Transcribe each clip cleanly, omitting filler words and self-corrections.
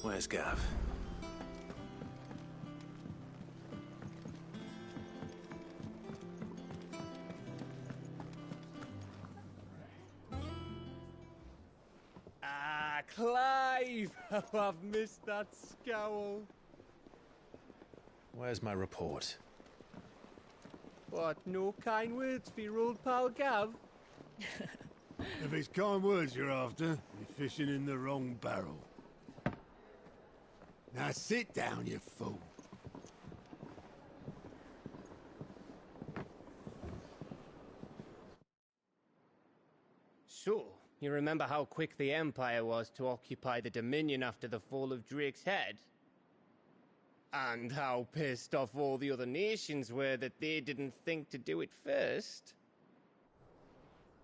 Where's Gav? Ah, Clive! Oh, I've missed that scowl. Where's my report? What, no kind words for your old pal Gav? If it's kind words you're after, you're fishing in the wrong barrel. Now sit down, you fool. So, you remember how quick the Empire was to occupy the Dominion after the fall of Drake's head? And how pissed off all the other nations were that they didn't think to do it first?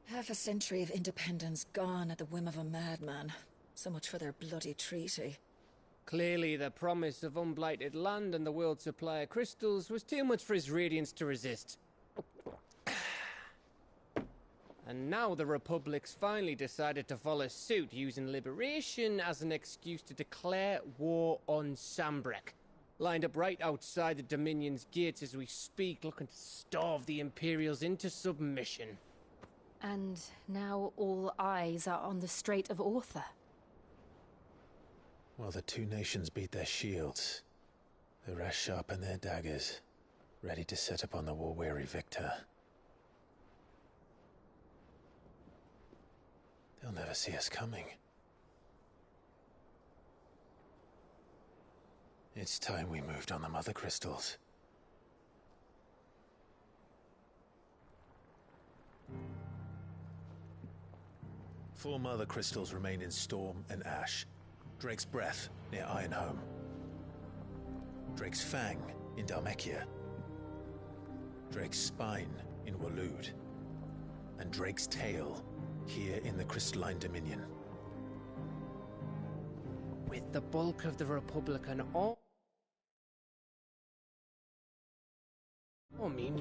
Half a century of independence gone at the whim of a madman. So much for their bloody treaty. Clearly, the promise of unblighted land and the world's supply of crystals was too much for his radiance to resist. And now the Republic's finally decided to follow suit, using liberation as an excuse to declare war on Sanbreque. Lined up right outside the Dominion's gates as we speak, looking to starve the Imperials into submission. And now all eyes are on the Strait of Author. While the two nations beat their shields, the rest sharpen their daggers, ready to set upon the war-weary victor. They'll never see us coming. It's time we moved on the Mother Crystals. Four Mother Crystals remain in Storm and Ash. Drake's Breath, near Ironhome. Drake's Fang, in Dhalmekia. Drake's Spine, in Waloed. And Drake's Tail, here in the Crystalline Dominion. With the bulk of the Republican army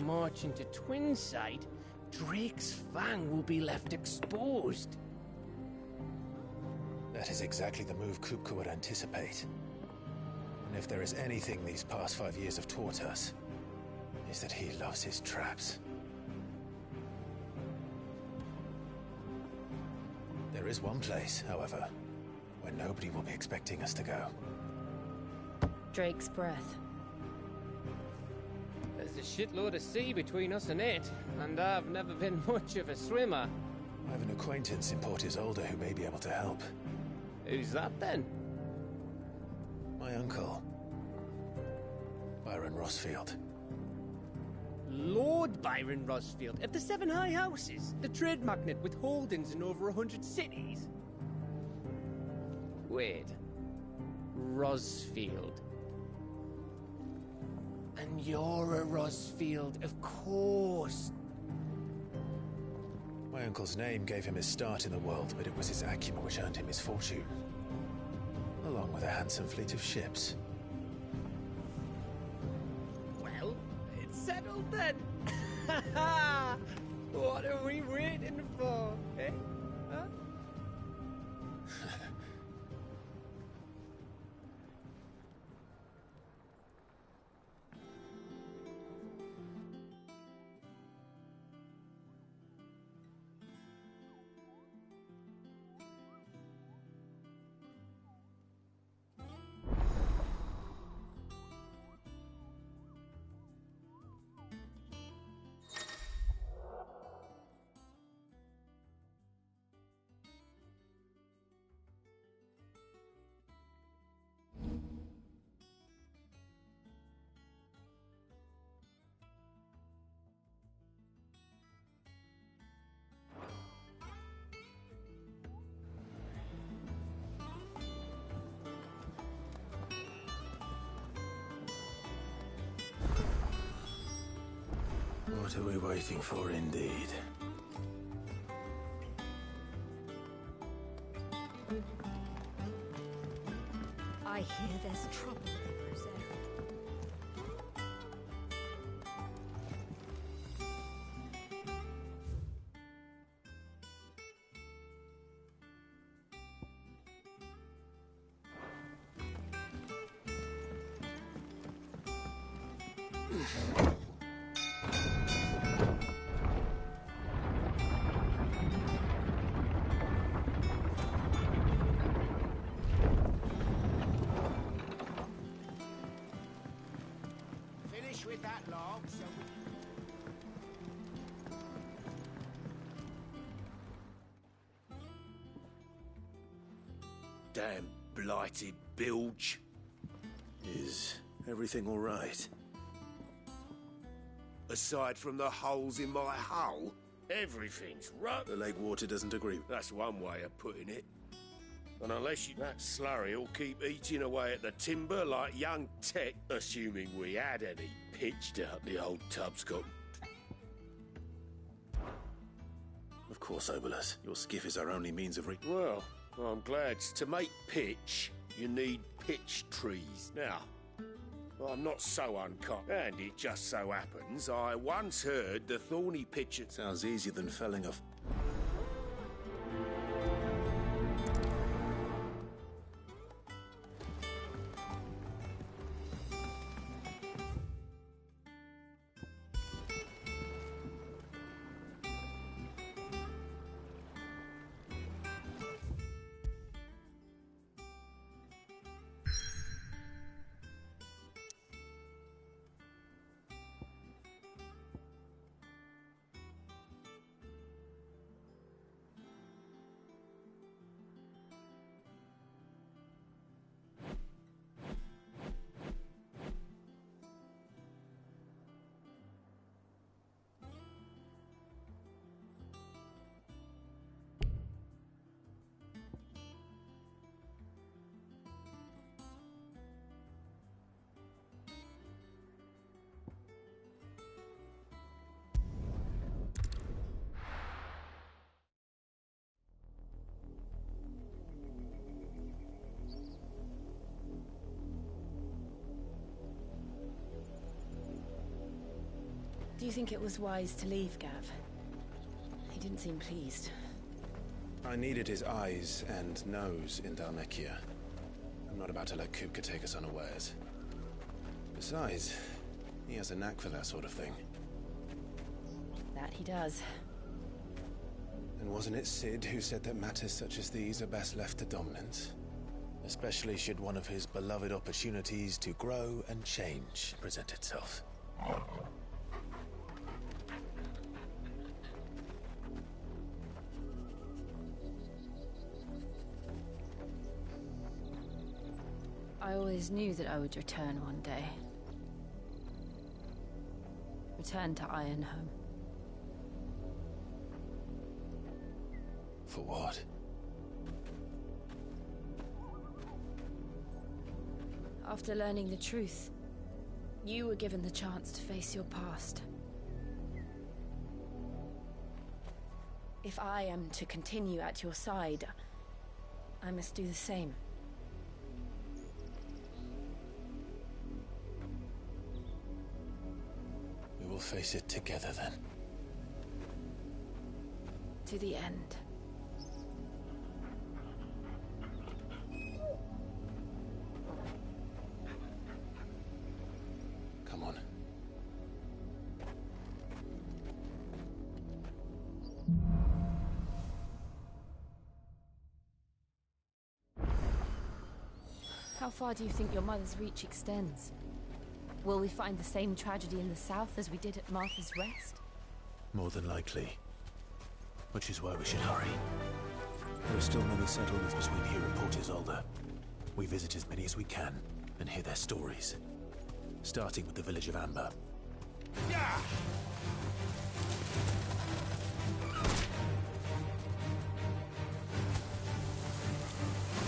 marching to Twinside, Drake's Fang will be left exposed. That is exactly the move Kupka would anticipate. And if there is anything these past 5 years have taught us, is that he loves his traps. There is one place, however, where nobody will be expecting us to go. Drake's Breath. There's a shitload of sea between us and it, and I've never been much of a swimmer. I have an acquaintance in Port Isolde who may be able to help. Who's that then? My uncle, Byron Rosfield. Lord Byron Rosfield of the Seven High Houses, the trade magnate with holdings in over 100 cities. Wait, Rosfield. And you're a Rosfield, of course. My uncle's name gave him his start in the world, but it was his acumen which earned him his fortune, along with a handsome fleet of ships. Well, it's settled then. What are we waiting for, eh? Huh? What are we waiting for, indeed? I hear there's trouble in Rosary. With that log, so Damn blighted bilge. Is everything all right? Aside from the holes in my hull, everything's right. The lake water doesn't agree. That's one way of putting it. And unless that slurry will keep eating away at the timber like young Tech, assuming we had any, pitched out the old tub's got. Of course, Obolus. Your skiff is our only means of Well, I'm glad. To make pitch, you need pitch trees. Now, I'm not so unkind, and it just so happens I once heard the thorny pitcher. Sounds easier than felling a... Do you think it was wise to leave, Gav? He didn't seem pleased. I needed his eyes and nose in Dhalmekia. I'm not about to let Kupka take us unawares. Besides, he has a knack for that sort of thing. That he does. And wasn't it Cid who said that matters such as these are best left to dominance? Especially should one of his beloved opportunities to grow and change present itself. I always knew that I would return one day. Return to Ironhome. For what? After learning the truth, you were given the chance to face your past. If I am to continue at your side, I must do the same. We will face it together then. To the end. Come on. How far do you think your mother's reach extends? Will we find the same tragedy in the south as we did at Martha's Rest? More than likely. Which is why we should hurry. There are still many settlements between here and Port Isolde. We visit as many as we can and hear their stories. Starting with the village of Amber. Yeah!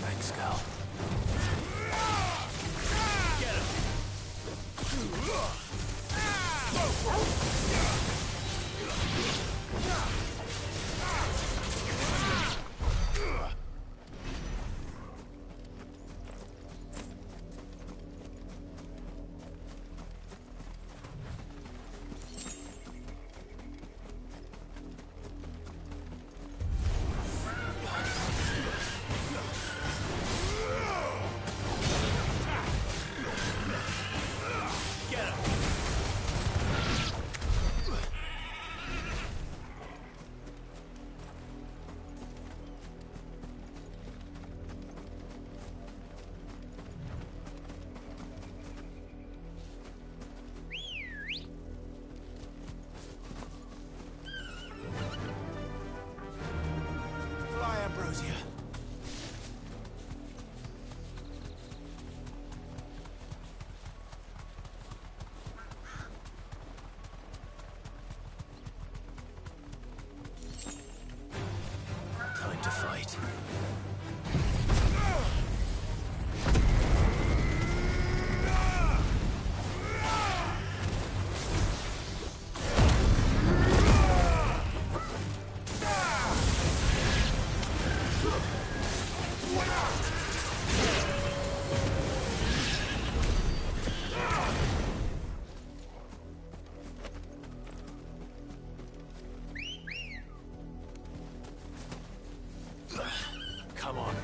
Thanks, Cal. Get him! Ambrosia. Time to fight. Come on.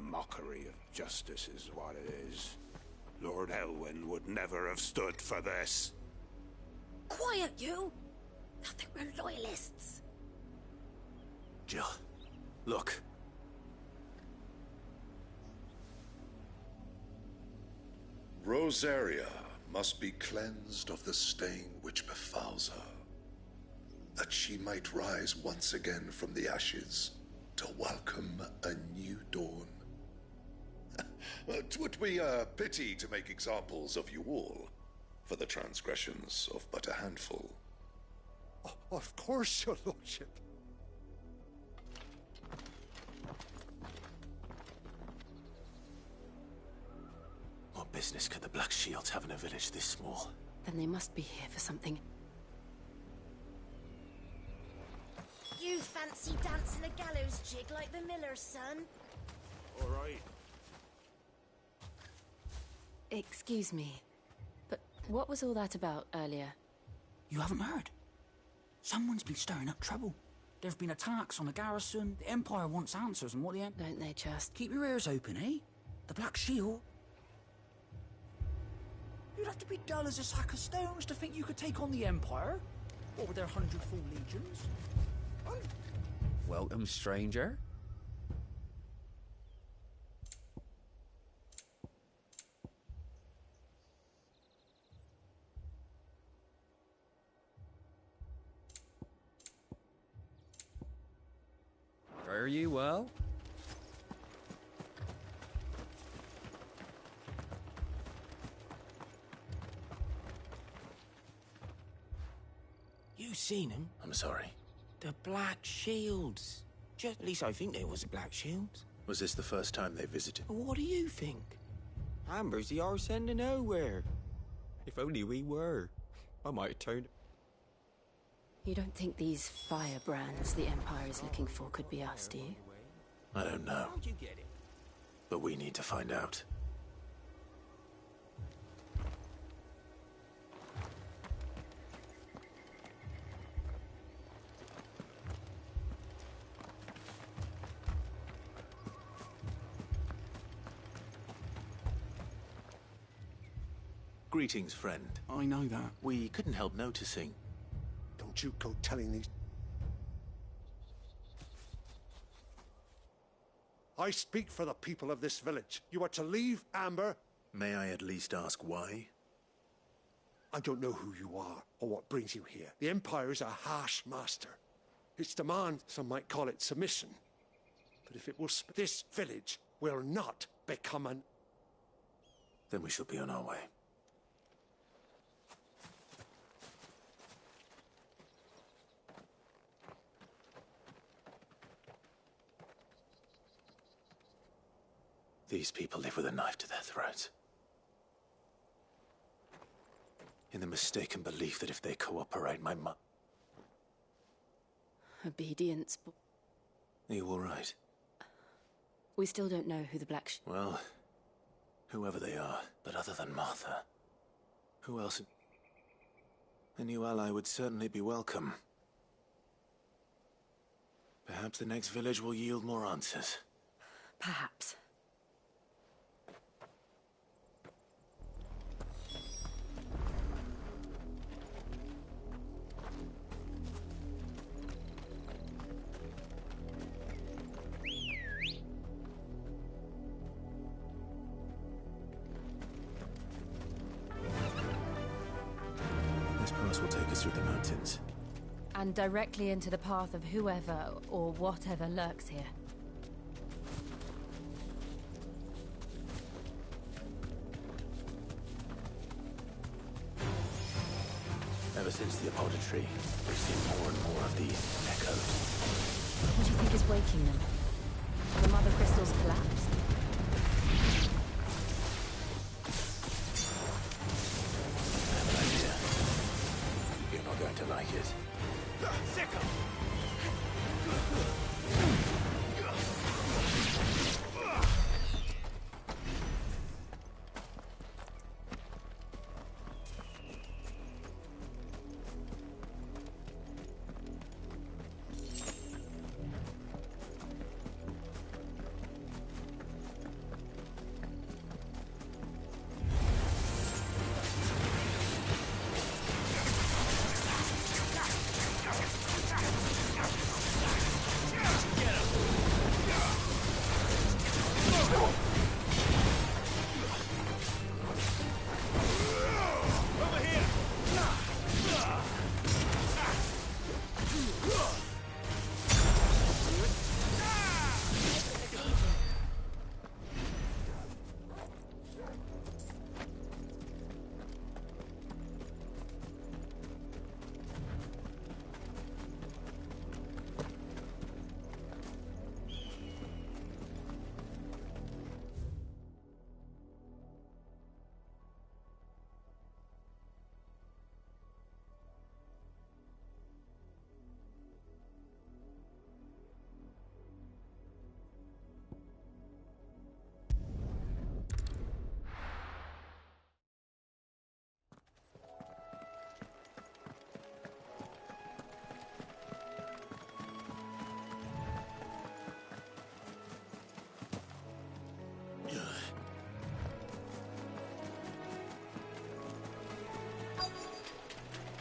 Mockery of justice is what it is. Lord Elwyn would never have stood for this. Quiet, you! Thought they were loyalists. Jill, look. Rosaria must be cleansed of the stain which befouls her, that she might rise once again from the ashes to welcome a new dawn. 'Twould be a pity to make examples of you all, for the transgressions of but a handful. Of course, your lordship. What business could the Black Shields have in a village this small? Then they must be here for something. You fancy dancing a gallows jig like the miller's son? All right. Excuse me, but what was all that about earlier? You haven't heard? Someone's been stirring up trouble. There've been attacks on the garrison. The Empire wants answers on what the Don't they just? Keep your ears open, eh? The Black Shield. You'd have to be dull as a sack of stones to think you could take on the Empire. What with their 100 full legions? Welcome, stranger. Fare ye well? You seen them? I'm sorry. The Black Shields. At least I think there was a Black Shields. Was this the first time they visited? But what do you think? Amber's the arse end of nowhere. If only we were. I might have turned... You don't think these firebrands the Empire is looking for could be us, do you? I don't know. How'd you get it? But we need to find out. Greetings, friend. I know that. We couldn't help noticing. Don't you go telling these... I speak for the people of this village. You are to leave Amber. May I at least ask why? I don't know who you are or what brings you here. The Empire is a harsh master. Its demand, some might call it submission. But if it will... this village will not become an... Then we shall be on our way. These people live with a knife to their throats. In the mistaken belief that if they cooperate, my Obedience. Are you all right? We still don't know who the Well, whoever they are, but other than Martha, who else? A new ally would certainly be welcome. Perhaps the next village will yield more answers. Perhaps. This pass will take us through the mountains. And directly into the path of whoever or whatever lurks here. Ever since the apothecary, we've seen more and more of these echoes. What do you think is waking them? The Mother Crystal's collapse? I have an idea. You're not going to like it. Sicko!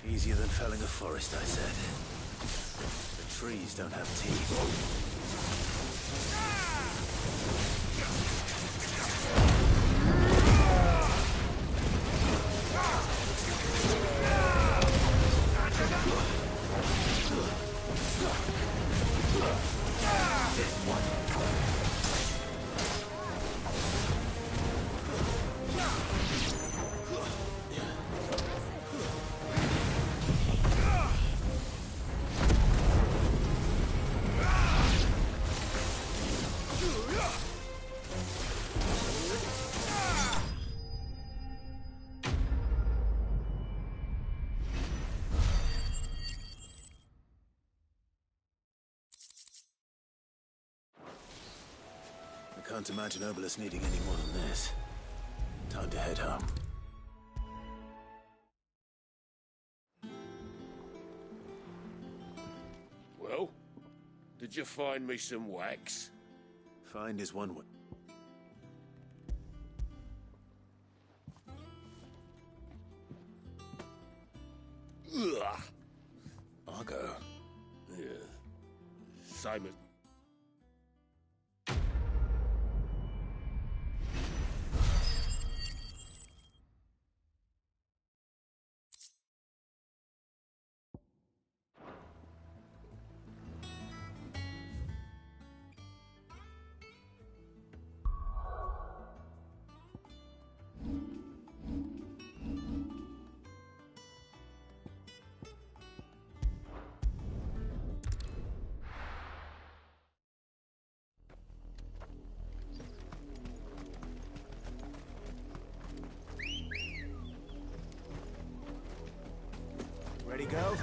Easier than felling a forest, I said. Trees don't have teeth. I can't imagine Obelisk needing any more than this. Time to head home. Well, did you find me some wax? Find is one way. Ugh. Argo. Yeah. Same as... Ready, go?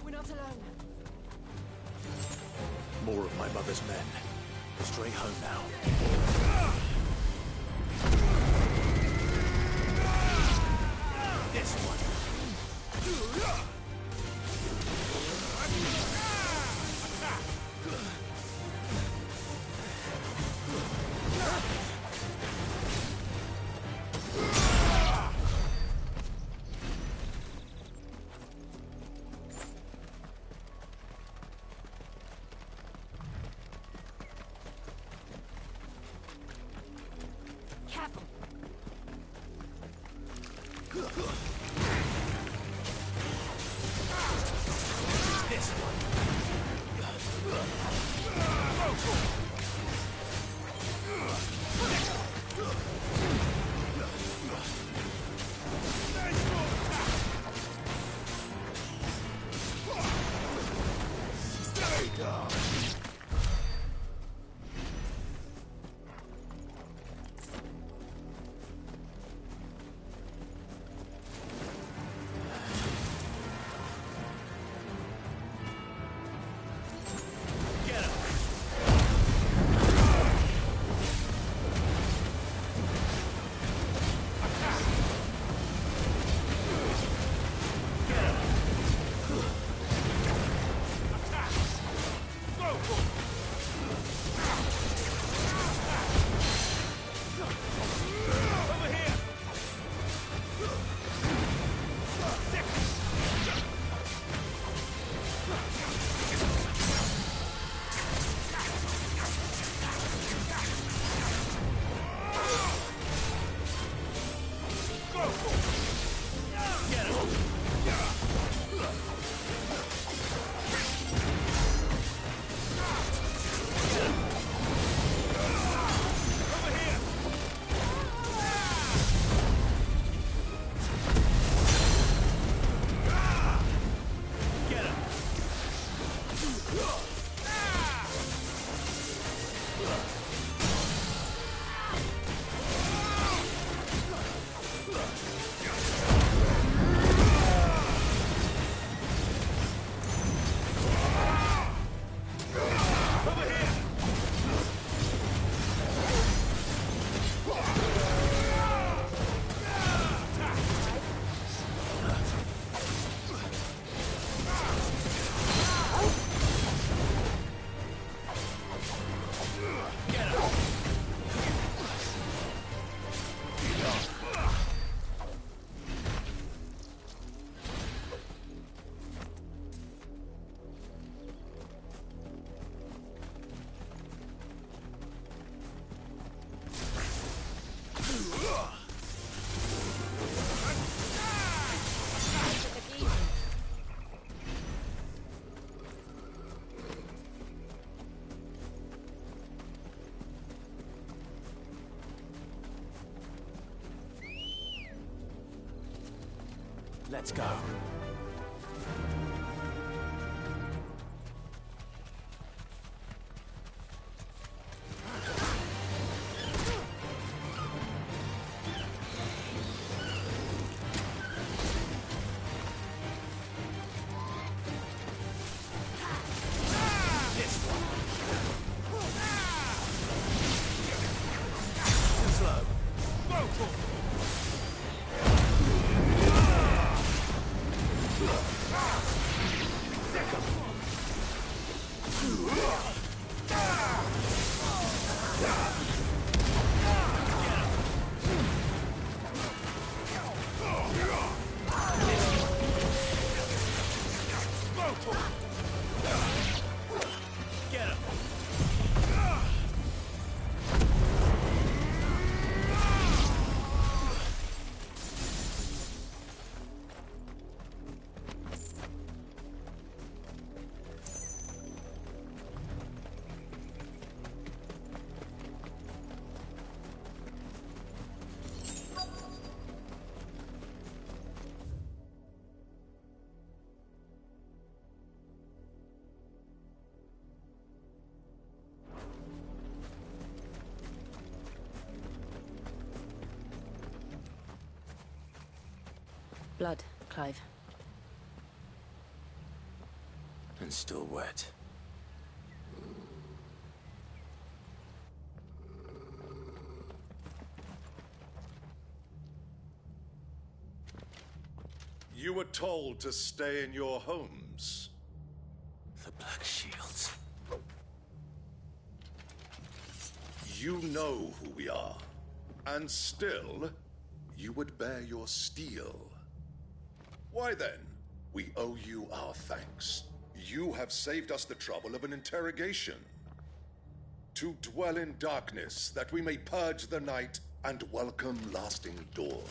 We're not alone. More of my mother's men. Straight home now. This one. Careful. This one. Stay down. Let's go. Blood, Clive. And still wet. You were told to stay in your homes. The Black Shields. You know who we are. And still, you would bear your steel. Why then? We owe you our thanks. You have saved us the trouble of an interrogation. To dwell in darkness, that we may purge the night and welcome lasting dawn.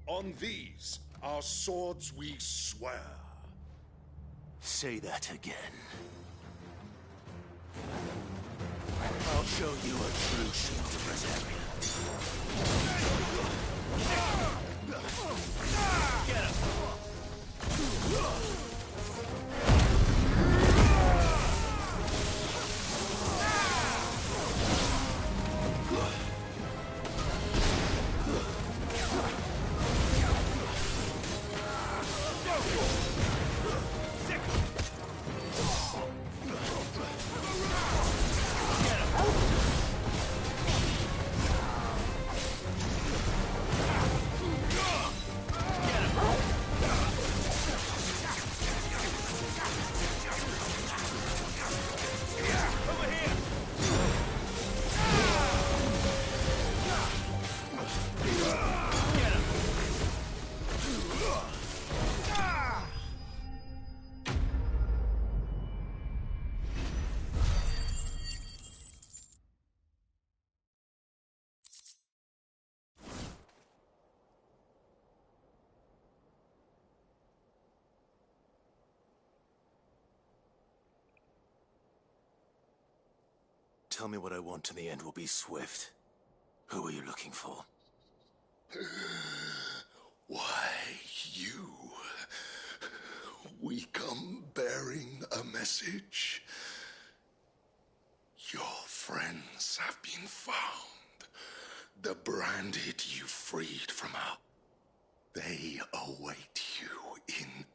On these, our swords we swear. Say that again. I'll show you a true shield of Rosaria. Get him! Tell me what I want and the end will be swift. Who are you looking for? Why, you. We come bearing a message. Your friends have been found. The branded you freed from our... They await you in...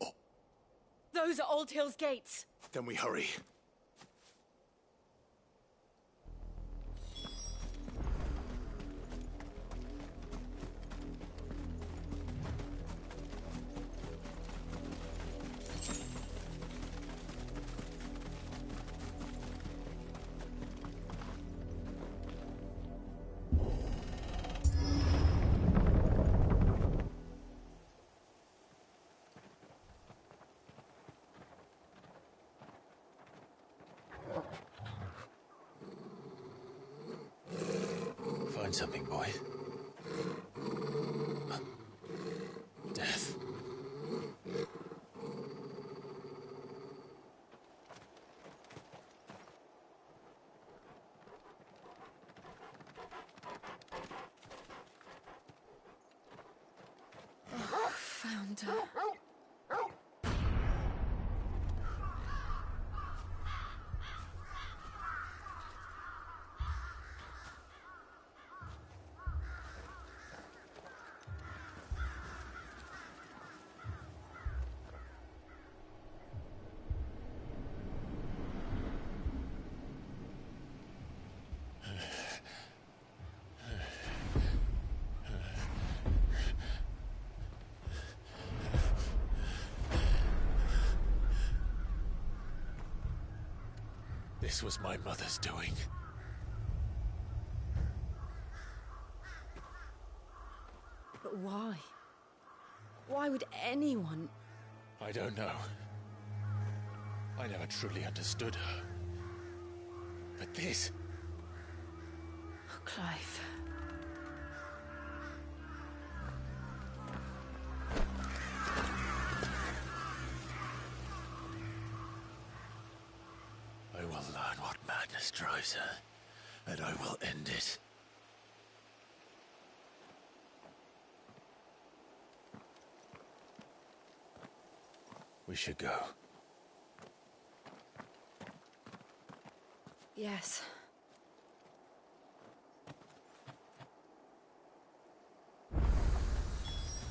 Those are Old Hill's gates. Then we hurry. Find something, boy. Death. Found Isolde. This was my mother's doing. But why? Why would anyone... I don't know. I never truly understood her. But this... Oh, Clive. I will learn what madness drives her, and I will end it. We should go. Yes.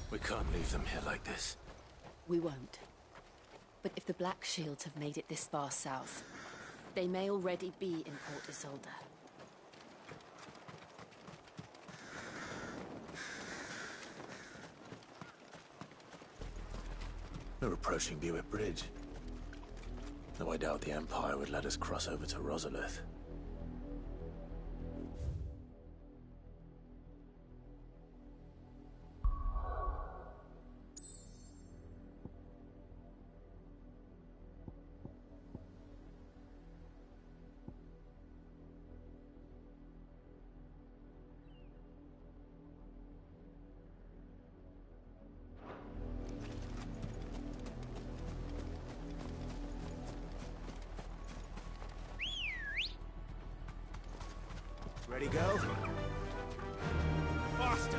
We can't leave them here like this. We won't. But if the Black Shields have made it this far south, they may already be in Port Isolde. We're approaching Buick Bridge. Though I doubt the Empire would let us cross over to Rosalith. Ready, go? Faster!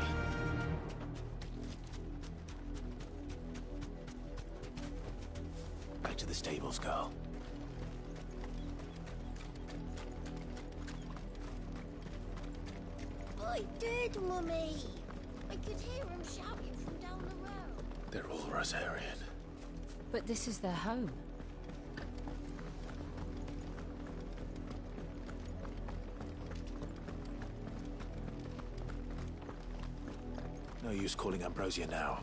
Back to the stables, girl. I did, Mummy. I could hear him shouting from down the road. They're all Rosarian. But this is their home. No use calling Ambrosia now.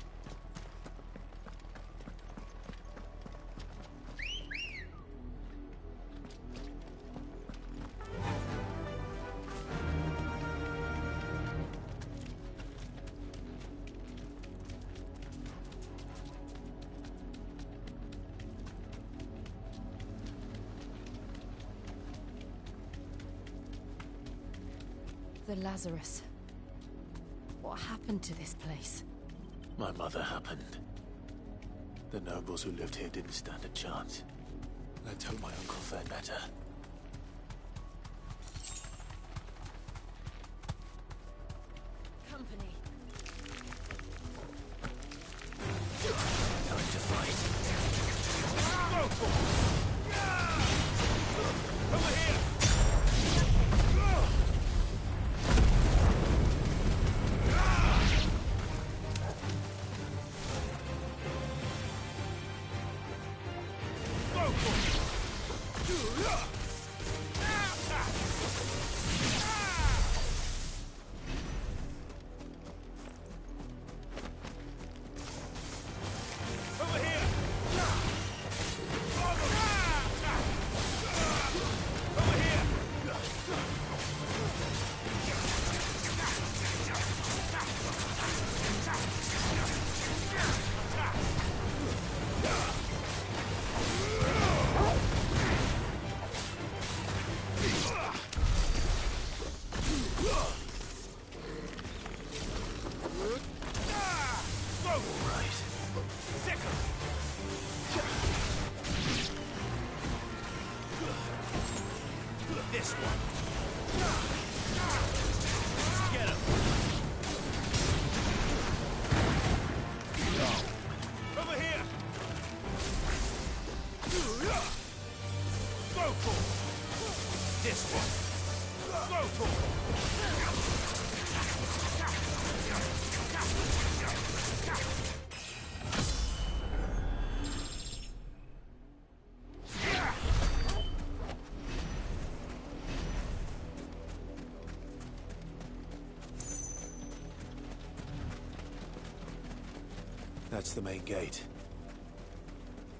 The Lazarus. What happened to this place? My mother happened. The nobles who lived here didn't stand a chance. Let's hope my uncle fared better. Company. Time to fight. Over here! This one. Get him. Go for this one. Go for That's the main gate.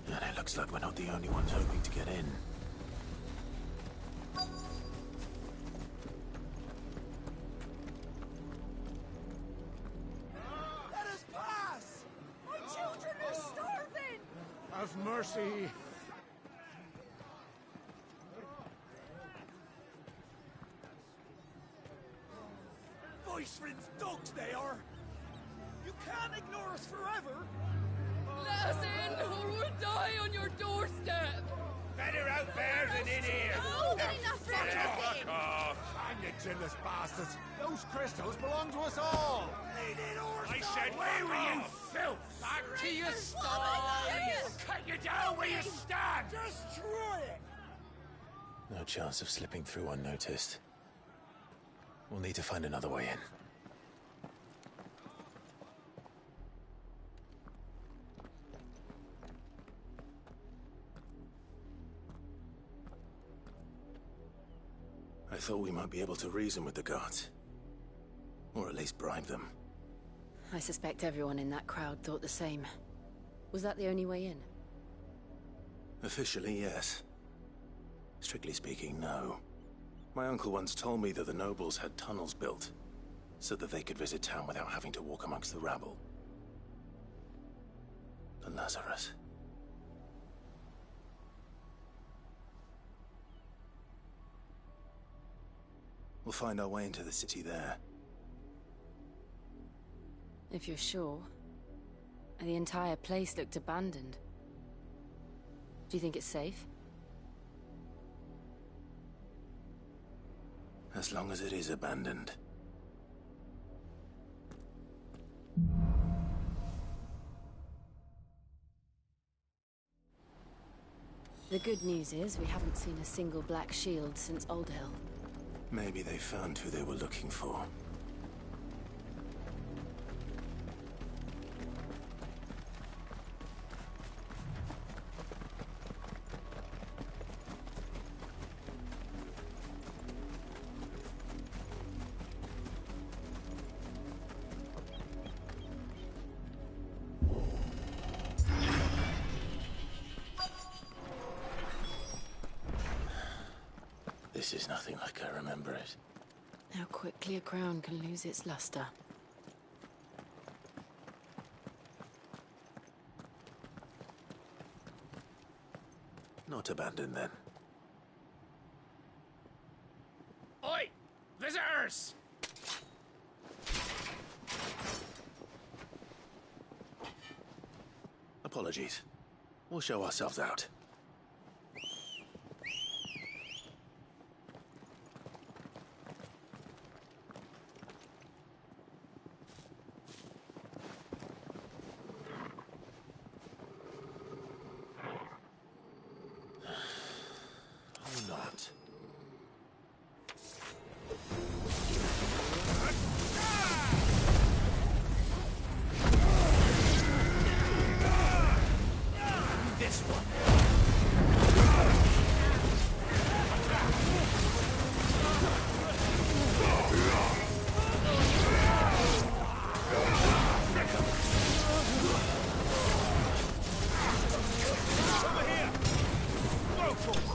And it looks like we're not the only ones hoping to get in. Let us pass! My children are starving! Have mercy. Viceland's dogs they are! You can't ignore us forever! Let us in, or we'll die on your doorstep! Better out there than in here. Oh, good enough for Fuck off. Hang the jealous bastards! Those crystals belong to us all! I said, where were you, filth? Back to your I'll cut you down where you stand. Destroy it! No chance of slipping through unnoticed. We'll need to find another way in. I thought we might be able to reason with the guards. Or at least bribe them. I suspect everyone in that crowd thought the same. Was that the only way in? Officially, yes. Strictly speaking, no. My uncle once told me that the nobles had tunnels built, so that they could visit town without having to walk amongst the rabble. The Lazarus. We'll find our way into the city there. If you're sure. The entire place looked abandoned. Do you think it's safe? As long as it is abandoned. The good news is we haven't seen a single black shield since Old Hill. Maybe they found who they were looking for. This is nothing like I remember it. How quickly a crown can lose its luster. Not abandoned, then. Oi! Visitors! Apologies. We'll show ourselves out. Or not. This one. Over here. Go for it.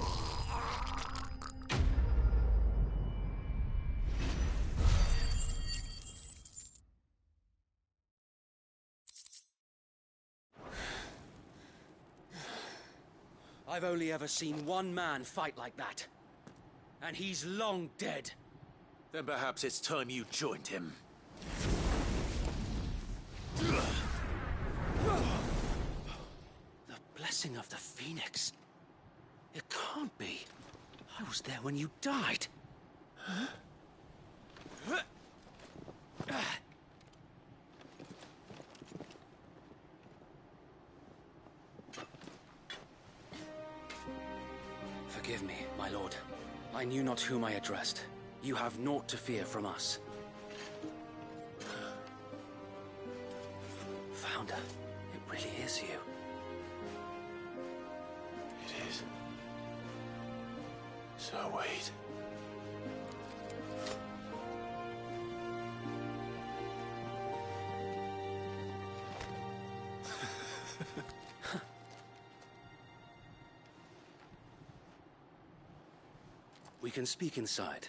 I've only ever seen one man fight like that. And he's long dead. Then perhaps it's time you joined him. The blessing of the Phoenix. It can't be. I was there when you died. Huh? Forgive me, my lord. I knew not whom I addressed. You have naught to fear from us. Founder, it really is you. It is. So wait. We can speak inside.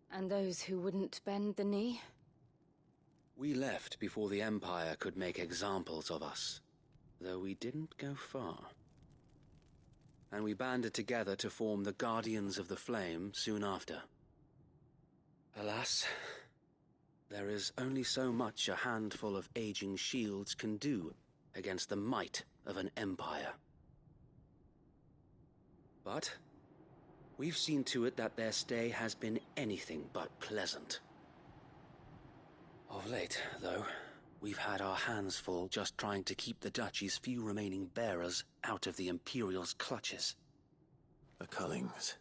And those who wouldn't bend the knee? We left before the Empire could make examples of us, though we didn't go far. And we banded together to form the Guardians of the Flame soon after. Alas, there is only so much a handful of aging shields can do against the might of an empire. But we've seen to it that their stay has been anything but pleasant. Of late, though, we've had our hands full just trying to keep the Duchy's few remaining bearers out of the Imperial's clutches. The Cullings.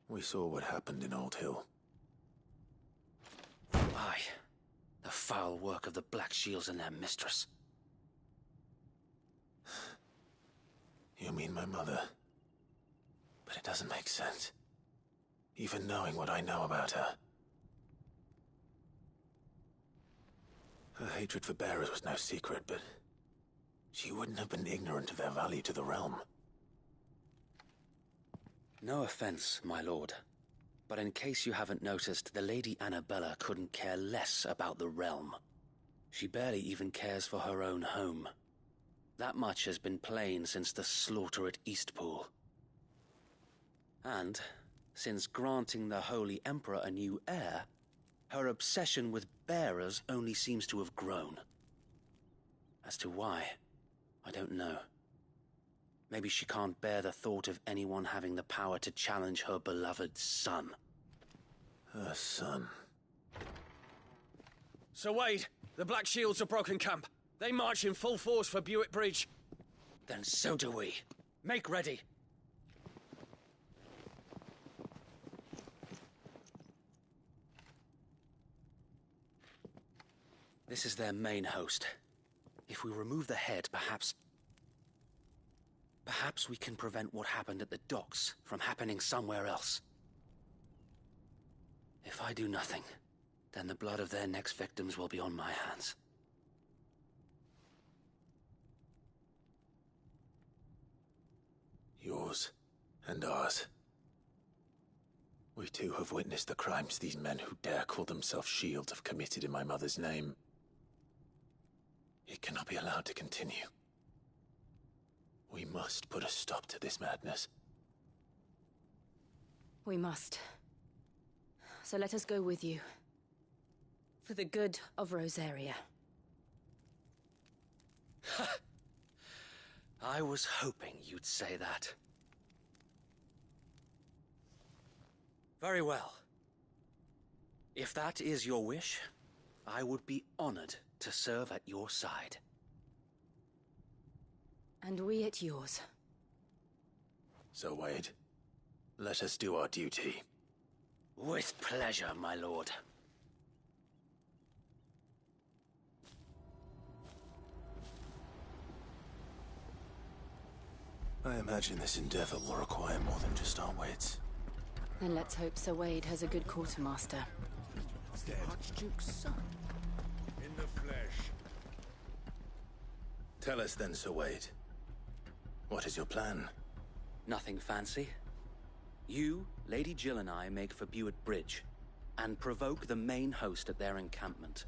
We saw what happened in Old Hill. Aye. The foul work of the Black Shields and their mistress. You mean my mother? But it doesn't make sense. Even knowing what I know about her. Her hatred for bearers was no secret, but she wouldn't have been ignorant of their value to the realm. No offense, my lord, but in case you haven't noticed, the Lady Annabella couldn't care less about the realm. She barely even cares for her own home. That much has been plain since the slaughter at Eastpool. And, since granting the Holy Emperor a new heir, her obsession with bearers only seems to have grown. As to why, I don't know. Maybe she can't bear the thought of anyone having the power to challenge her beloved son. Her son. Sir Wade, the Black Shields have broken camp. They march in full force for Buick Bridge. Then so do we. Make ready. This is their main host. If we remove the head, perhaps we can prevent what happened at the docks from happening somewhere else. If I do nothing, then the blood of their next victims will be on my hands. Yours and ours. We too have witnessed the crimes these men who dare call themselves Shields have committed in my mother's name. It cannot be allowed to continue. We must put a stop to this madness. We must. So let us go with you. For the good of Rosaria. I was hoping you'd say that. Very well. If that is your wish, I would be honored to serve at your side. And we at yours. So, Wade, let us do our duty. With pleasure, my lord. I imagine this endeavor will require more than just our wits. Then let's hope Sir Wade has a good quartermaster. The Archduke's son. In the flesh. Tell us then, Sir Wade. What is your plan? Nothing fancy. You, Lady Jill and I make for Buick Bridge, and provoke the main host at their encampment.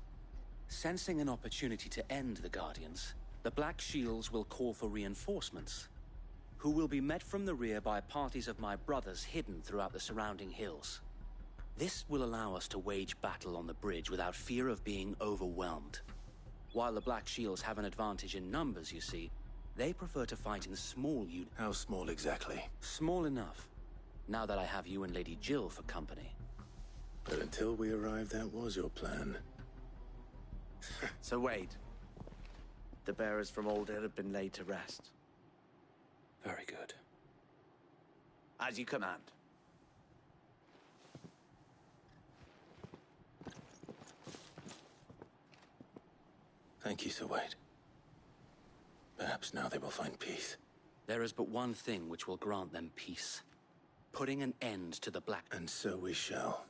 Sensing an opportunity to end the Guardians, the Black Shields will call for reinforcements, who will be met from the rear by parties of my brothers hidden throughout the surrounding hills. This will allow us to wage battle on the bridge without fear of being overwhelmed. While the Black Shields have an advantage in numbers, you see, They prefer to fight in small units. How small exactly? Small enough. Now that I have you and Lady Jill for company. But until we arrived, that was your plan. So Wade, the bearers from Old Hill have been laid to rest. Very good. As you command. Thank you, Sir Wade. Perhaps now they will find peace. There is but one thing which will grant them peace. Putting an end to the Black... And so we shall.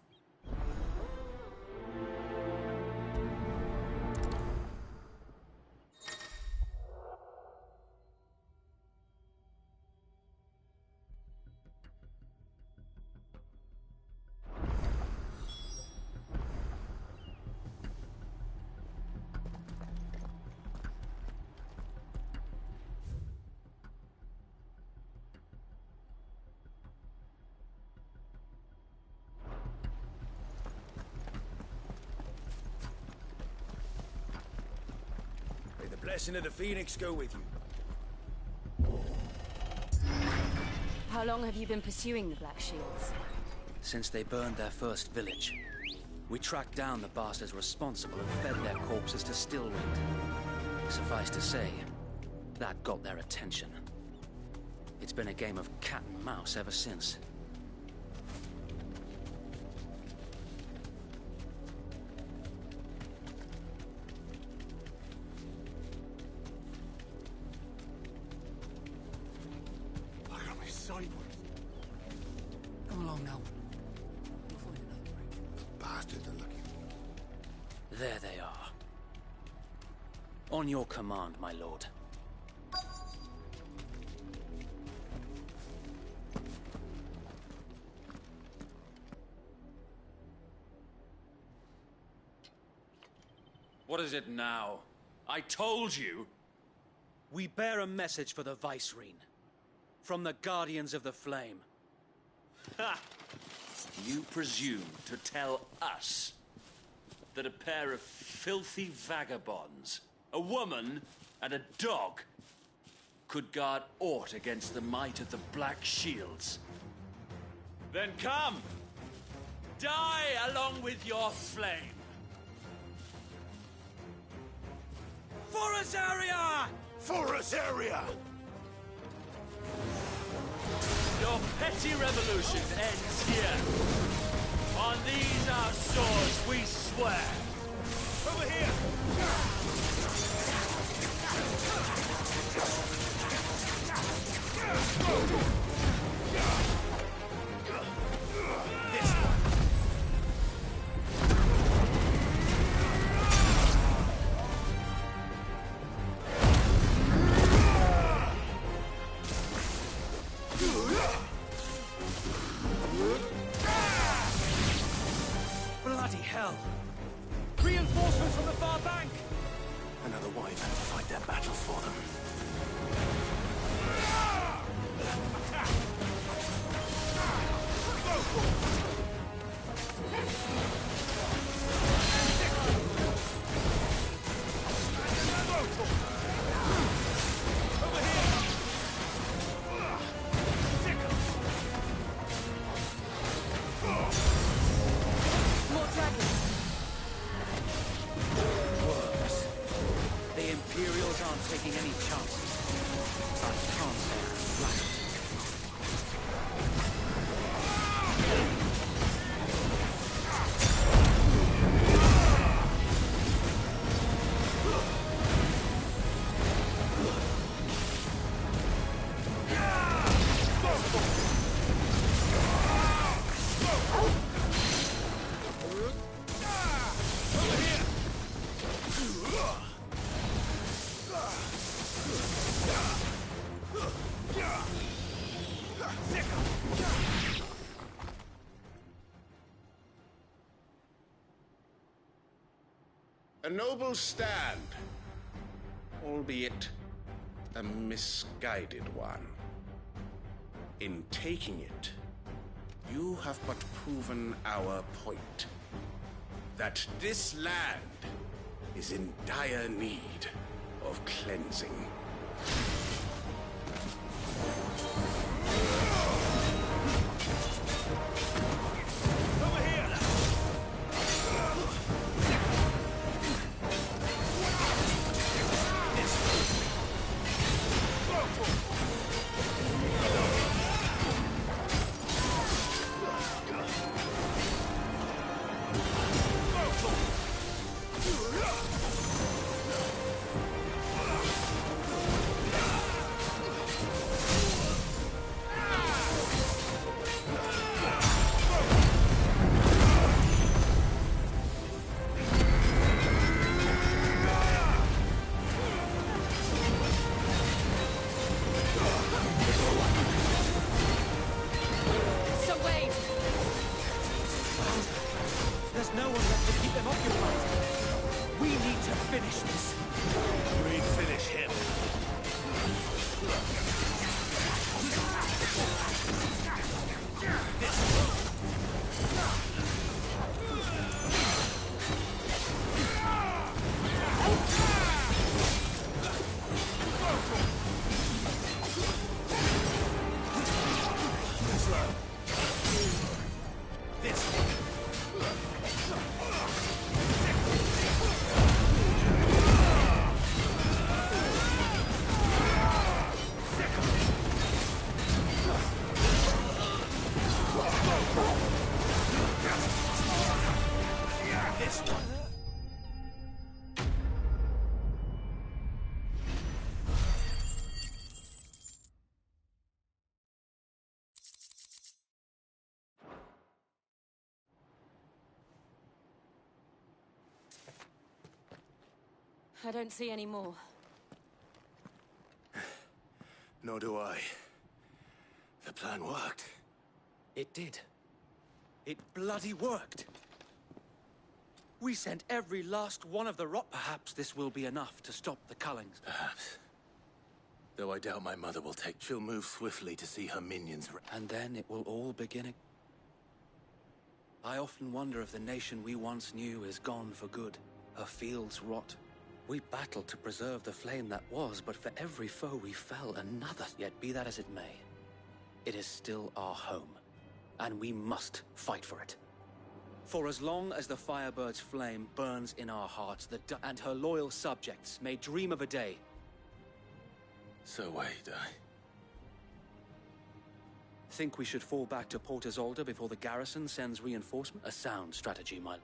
May the blessing of the Phoenix go with you. How long have you been pursuing the Black Shields? Since they burned their first village. We tracked down the bastards responsible and fed their corpses to Stillwind. Suffice to say, that got their attention. It's been a game of cat and mouse ever since. Come along now. We'll find another way. The bastards are looking. There they are. On your command, my lord. What is it now? I told you! We bear a message for the Vicereine. From the Guardians of the Flame. Ha! You presume to tell us that a pair of filthy vagabonds, a woman and a dog, could guard aught against the might of the Black Shields? Then come! Die along with your flame! For Azaria! For Azaria! Your petty revolution ends here. On these our swords we swear. Over here! This one. Bloody hell! Reinforcements from the far bank! Another Wyvern to fight their battle for them. More dragons! Worse. The Imperials aren't taking any chances. I can't say I'm flattered. A noble stand, albeit a misguided one. In taking it, you have but proven our point. That this land is in dire need of cleansing. I don't see any more. Nor do I. The plan worked. It did. It bloody worked. We sent every last one of the rot. Perhaps this will be enough to stop the Cullings. Perhaps. Though I doubt my mother will take. She'll move swiftly to see her minions. And then it will all begin. I often wonder if the nation we once knew is gone for good. Her fields rot. We battled to preserve the flame that was, but for every foe we fell, another. Yet be that as it may, it is still our home, and we must fight for it. For as long as the Firebird's flame burns in our hearts, and her loyal subjects may dream of a day. So wait, Think we should fall back to Port Isolde before the garrison sends reinforcement? A sound strategy, my...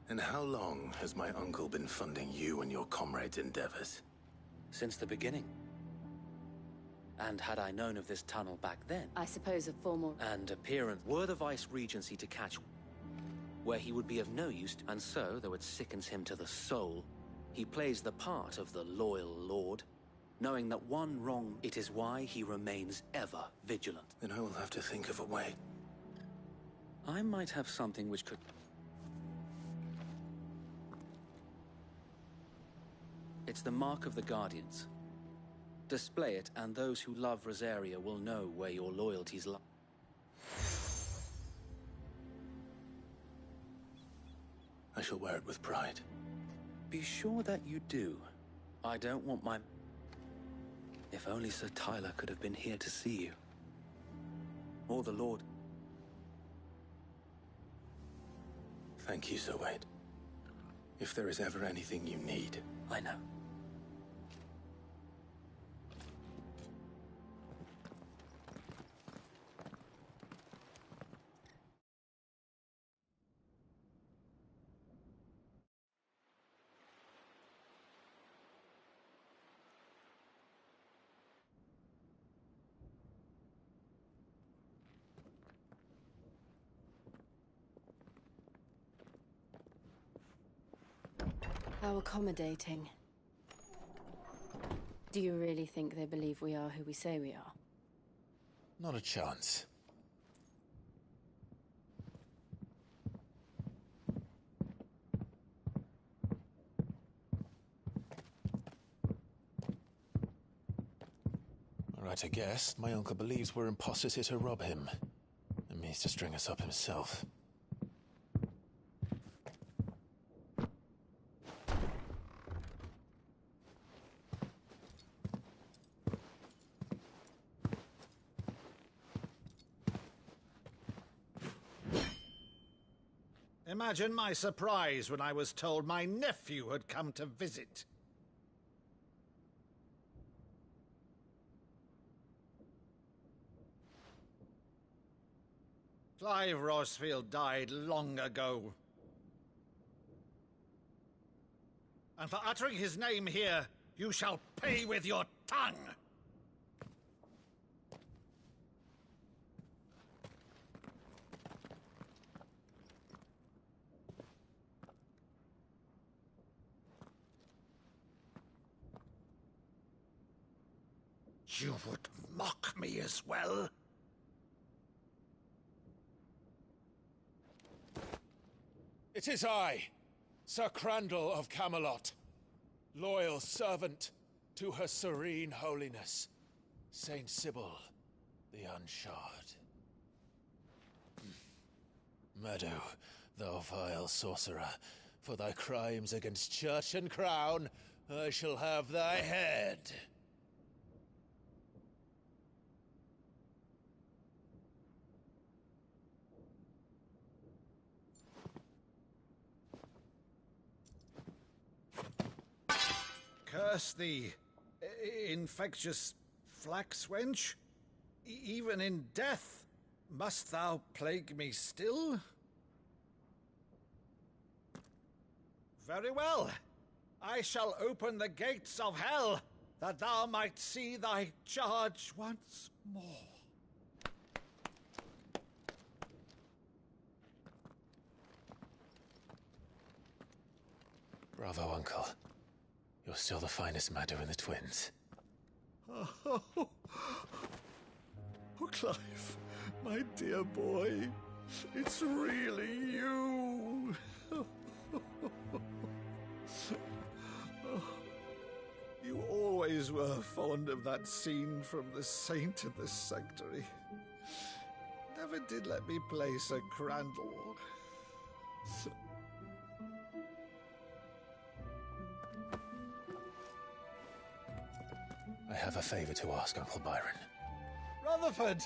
And how long has my uncle been funding you and your comrades' endeavors? Since the beginning. And had I known of this tunnel back then... I suppose a formal... And appearance... Were the Vice-Regency to catch... where he would be of no use, and so, though it sickens him to the soul, he plays the part of the loyal lord, knowing that one wrong, it is why he remains ever vigilant. Then I will have to think of a way. I might have something which could... It's the mark of the Guardians. Display it, and those who love Rosaria will know where your loyalties lie. I shall wear it with pride. Be sure that you do. I don't want my... If only Sir Tyler could have been here to see you. Or the Lord. Thank you, Sir Wade. If there is ever anything you need... I know. How accommodating. Do you really think they believe we are who we say we are? Not a chance. Right, I guess. My uncle believes we're imposters here to rob him. And means to string us up himself. Imagine my surprise when I was told my nephew had come to visit. Clive Rosfield died long ago. And for uttering his name here, you shall pay with your tongue! You would mock me as well? It is I, Sir Crandall of Camelot, loyal servant to Her Serene Holiness, Saint Sybil the Unshard. Meadow, thou vile sorcerer, for thy crimes against church and crown, I shall have thy head. Curse thee, infectious flax wench. Even in death, must thou plague me still? Very well. I shall open the gates of hell, that thou might see thy charge once more. Bravo, Uncle. You're still the finest Maddo in the twins. Oh, Clive, my dear boy, it's really you. You always were fond of that scene from The Saint in the Sanctuary. Never did let me play Sir Crandall. I have a favor to ask, Uncle Byron. Rutherford,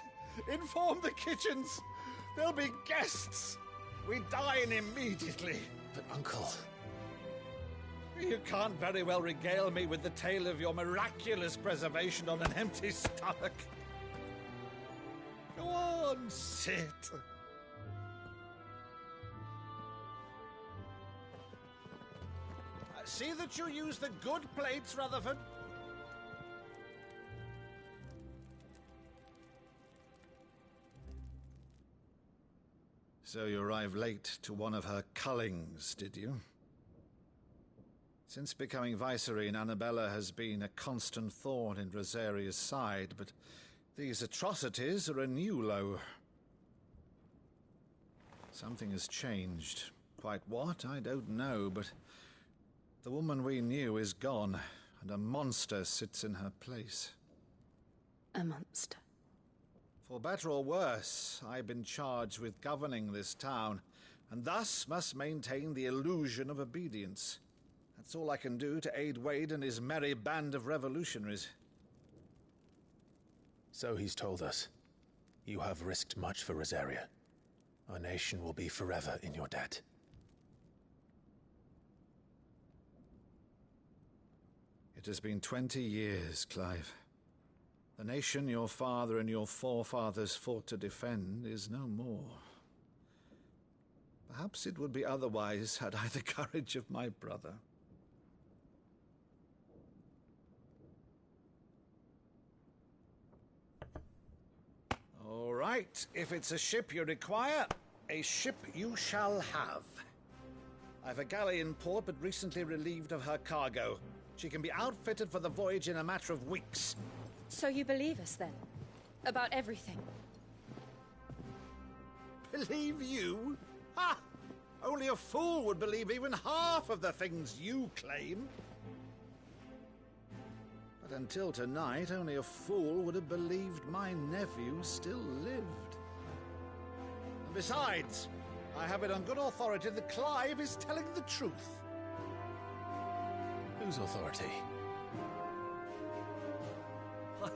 inform the kitchens. There'll be guests. We dine immediately. But, Uncle... You can't very well regale me with the tale of your miraculous preservation on an empty stomach. Go on, sit. See that you use the good plates, Rutherford. So you arrived late to one of her cullings, did you? Since becoming Vicereine, Annabella has been a constant thorn in Rosaria's side, but these atrocities are a new low. Something has changed. Quite what, I don't know, but the woman we knew is gone, and a monster sits in her place. A monster? For better or worse, I've been charged with governing this town, and thus must maintain the illusion of obedience. That's all I can do to aid Wade and his merry band of revolutionaries. So he's told us. You have risked much for Rosaria. Our nation will be forever in your debt. It has been 20 years, Clive. The nation your father and your forefathers fought to defend is no more. Perhaps it would be otherwise had I the courage of my brother. All right, if it's a ship you require, a ship you shall have. I've a galley in port, but recently relieved of her cargo. She can be outfitted for the voyage in a matter of weeks. So you believe us, then? About everything? Believe you? Ha! Only a fool would believe even half of the things you claim. But until tonight, only a fool would have believed my nephew still lived. And besides, I have it on good authority that Clive is telling the truth. Whose authority?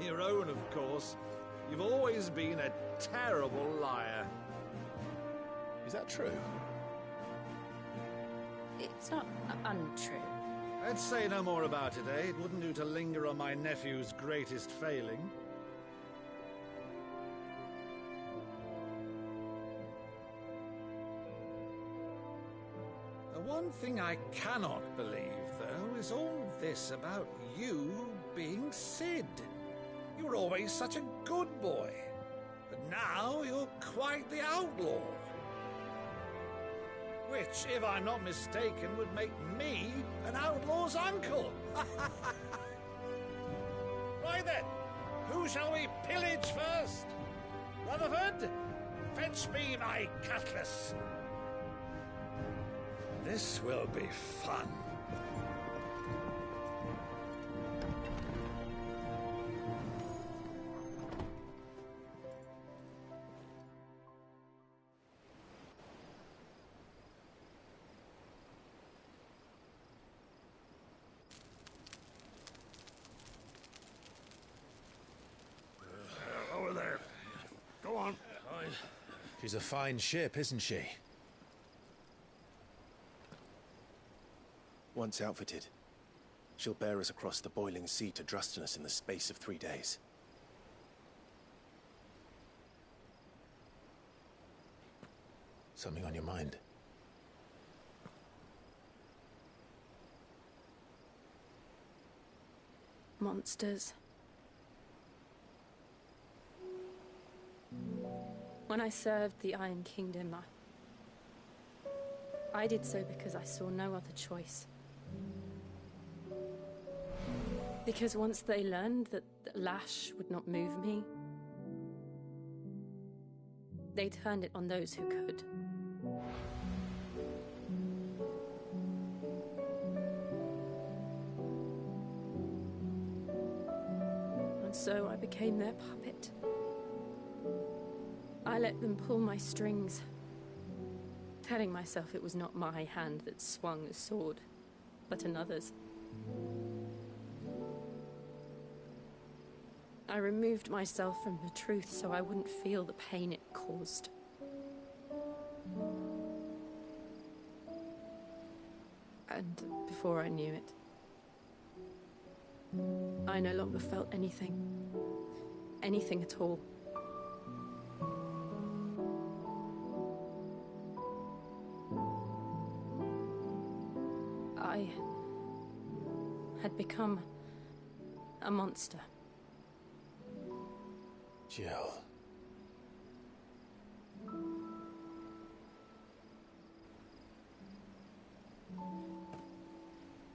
Your own, of course. You've always been a terrible liar. Is that true? It's not untrue. Let's say no more about it, eh? It wouldn't do to linger on my nephew's greatest failing. The one thing I cannot believe, though, is all this about you being Cid. You were always such a good boy, but now you're quite the outlaw. Which, if I'm not mistaken, would make me an outlaw's uncle. Right then, who shall we pillage first? Rutherford, fetch me my cutlass. This will be fun. Over there. Go on. She's a fine ship, isn't she? Once outfitted, She'll bear us across the boiling sea to Drustinus in the space of 3 days. Something on your mind? Monsters. When I served the Iron Kingdom, I did so because I saw no other choice. Because once they learned that the lash would not move me, they turned it on those who could. And so I became their puppet. I let them pull my strings, telling myself it was not my hand that swung a sword, but another's. I removed myself from the truth so I wouldn't feel the pain it caused. And before I knew it, I no longer felt anything. Anything at all. I had become a monster. Jill.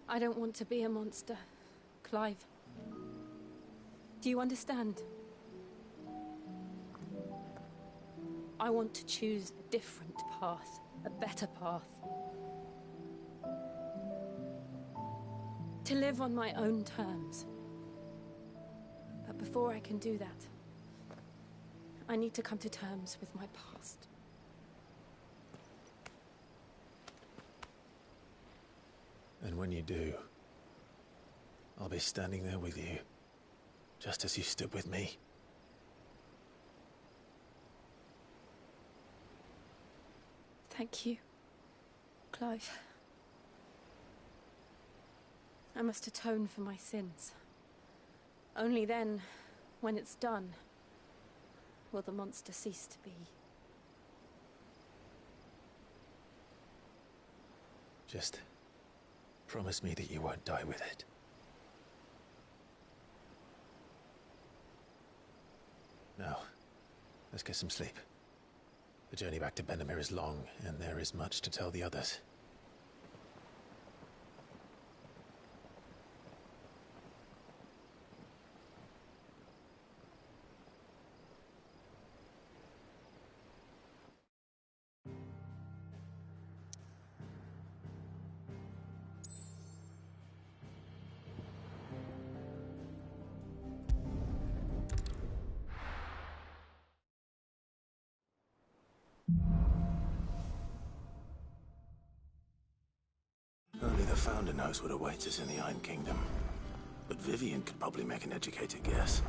I don't want to be a monster, Clive. Do you understand? I want to choose a different path, a better path. To live on my own terms. But before I can do that, I need to come to terms with my past. And when you do, I'll be standing there with you, just as you stood with me. Thank you, Clive. I must atone for my sins. Only then, when it's done, will the monster cease to be. Just promise me that you won't die with it. Now, let's get some sleep. The journey back to Benamir is long, and there is much to tell the others. Only the Founder knows what awaits us in the Iron Kingdom. But Vivian could probably make an educated guess.